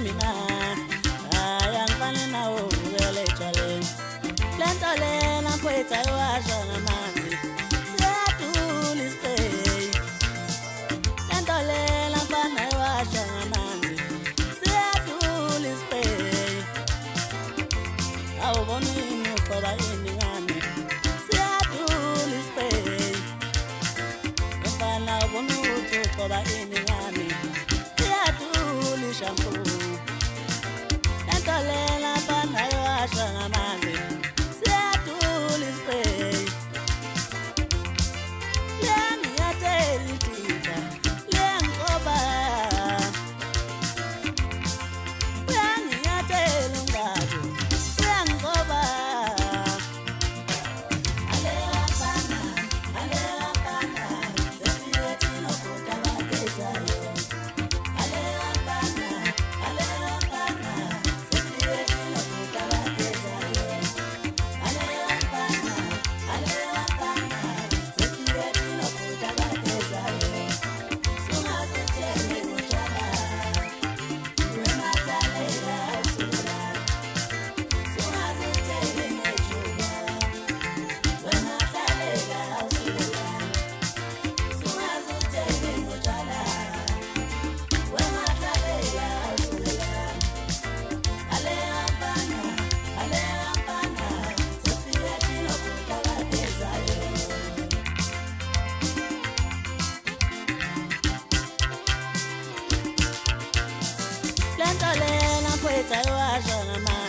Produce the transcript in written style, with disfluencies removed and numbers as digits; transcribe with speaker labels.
Speaker 1: mina ayangifani nawo uvele etshwaleni lento lena mfowethu ayiwashwa ngamanzi siyadula isiteyi lento lena mfana ayiwashwa ngamanzi siyadula isiteyi awubona ini uqoba ini ngami siyadula isiteyi mfana ubona ukuthi uqoba ini ngami siyadula ishampoo lento lena mfana ayiwashwa ngamanzi siyadula isiteyi lengiyathela itinta lengiqoba uyanginyathela umngako uyangiqoba lento lena mfowethu ayiwashwa ngamanzi